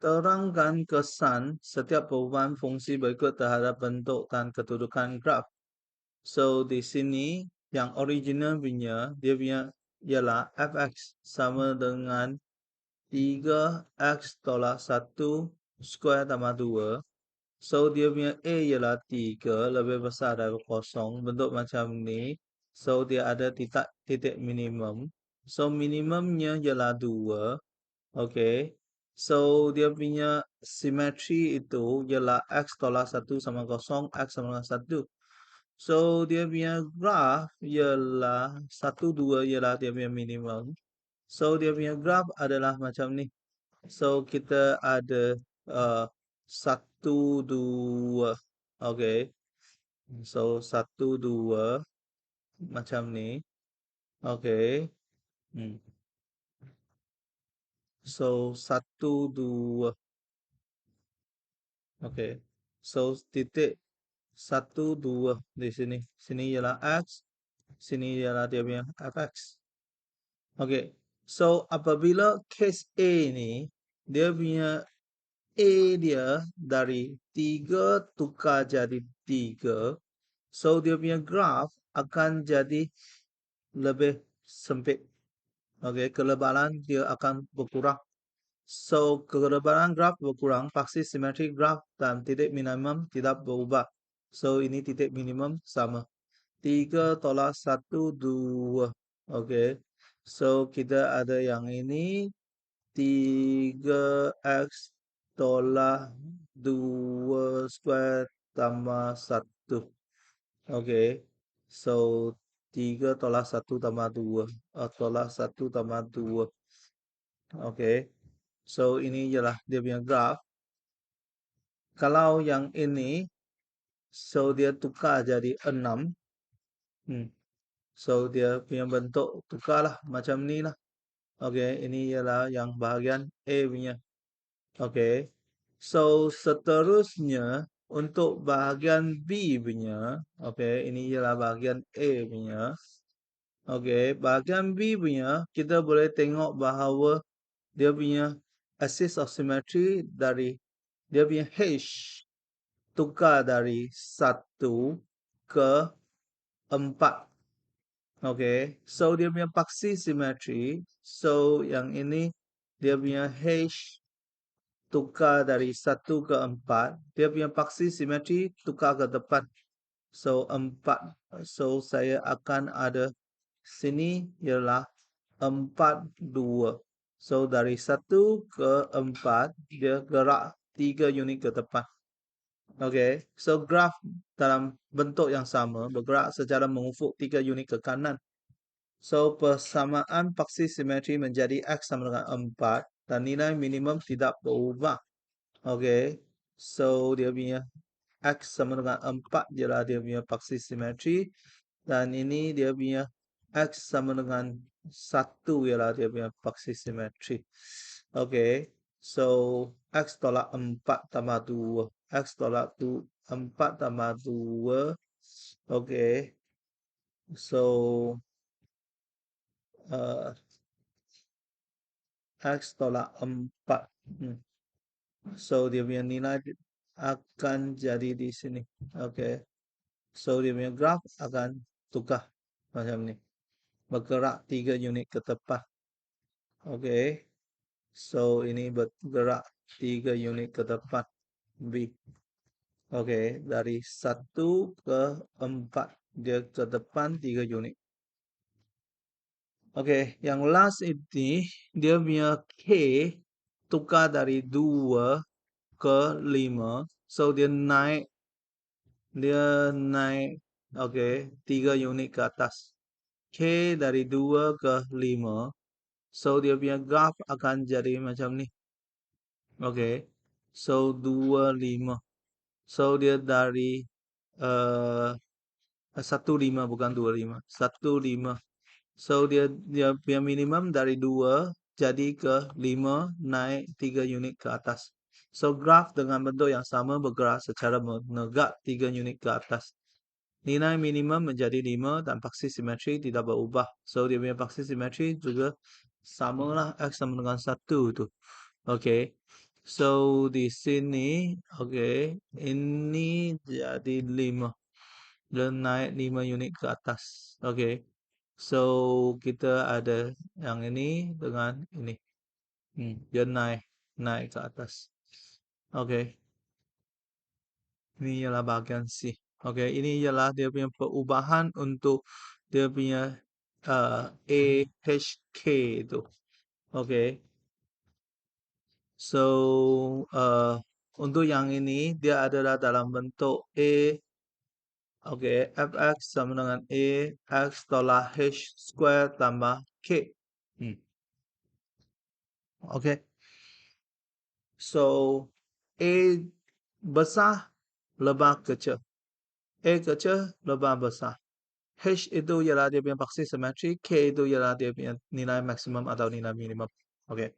Terangkan kesan setiap perubahan fungsi berikut terhadap bentuk dan kedudukan graf. So, di sini yang original punya, dia punya ialah fx sama dengan 3x tolak 1 square tambah 2. So, dia punya A ialah 3 lebih besar dari 0. Bentuk macam ni. So, dia ada titik minimum. So, minimumnya ialah 2. Okay. So, dia punya simetri itu ialah X tolak 1 sama 0, X sama dengan 1. So, dia punya graf ialah 1, 2 ialah dia punya minimum. So, dia punya graf adalah macam ni. So, kita ada 1, 2. Okay. So, 1, 2 macam ni. Okay. So, 1, 2. Okay. So, titik 1, 2 di sini. Sini ialah X. Sini ialah dia punya fx. Okay. So, apabila case A ni, dia punya A dia dari 3 tukar jadi 3. So, dia punya graf akan jadi lebih sempit. Okay. Kelebaran dia akan berkurang. So, kelebaran graf berkurang, paksi simetri graf dan titik minimum tidak berubah. So, ini titik minimum sama. 3 tolak 1, 2. Okay. So, kita ada yang ini. 3x tolak 2 square tambah 1. Okay. So, 3 tolak 1 tambah 2. Tolak 1 tambah 2. Okay. So, ini ialah dia punya graf. Kalau yang ini, so dia tukar jadi 6. So, dia punya bentuk tukarlah macam ni lah. Okay, ini ialah yang bahagian A punya. Okay. So, seterusnya untuk bahagian B punya. Okay, ini ialah bahagian A punya. Okay, bahagian B punya, kita boleh tengok bahawa dia punya axis of symmetry dari dia punya H tukar dari 1 ke 4. Okay. So, dia punya paksi simetri. So, yang ini dia punya H tukar dari 1 ke 4. Dia punya paksi simetri tukar ke depan. So, 4. So, saya akan ada sini ialah 4, 2. So, dari 1 ke 4, dia gerak 3 unit ke depan. Okay. So, graf dalam bentuk yang sama bergerak secara mengufuk 3 unit ke kanan. So, persamaan paksi simetri menjadi X sama dengan 4 dan nilai minimum tidak berubah. Okay. So, dia punya X sama dengan 4 ialah dia punya paksi simetri. Dan ini dia punya X sama dengan 1 ialah dia punya paksi simetri. Okay. So, X tolak 4 tambah 2. X tolak 4 tambah 2. Okay. So, X tolak 4. So, dia punya nilai akan jadi di sini. Okay. So, dia punya graf akan tukar macam ni. Bergerak 3 unit ke depan. Okay. So, ini bergerak 3 unit ke depan. B. Okay. Dari 1 ke 4. Dia ke depan 3 unit. Okay. Yang last ini, dia punya K tukar dari 2 ke 5. So, dia naik. Okay, 3 unit ke atas. K dari 2 ke 5. So, dia punya graf akan jadi macam ni. Okay. So, 2, 5. So, dia dari 1, 5 bukan 2, 5. 1, 5. So, dia punya minimum dari 2 jadi ke 5 naik 3 unit ke atas. So, graf dengan bentuk yang sama bergerak secara menegak 3 unit ke atas. Nilai minimum menjadi 5 dan paksi simetri tidak berubah. So, dia punya paksi simetri juga samalah X sama dengan 1 tu. Okay. So, di sini, oke, ini jadi 5 dan naik 5 unit ke atas. Oke. So, kita ada yang ini dengan ini. Dia naik naik ke atas. Oke. Ini ialah bahagian C. Oke, ini ialah dia punya perubahan untuk dia punya AHK itu. Oke. So, untuk yang ini dia adalah dalam bentuk oke, fx sama dengan x tolak h square tambah k. Oke. So, A besar lebah kecil. A kecil lebah besar. H itu ialah dia punya paksi simetri, K itu ialah dia punya nilai maksimum atau nilai minimum. Oke.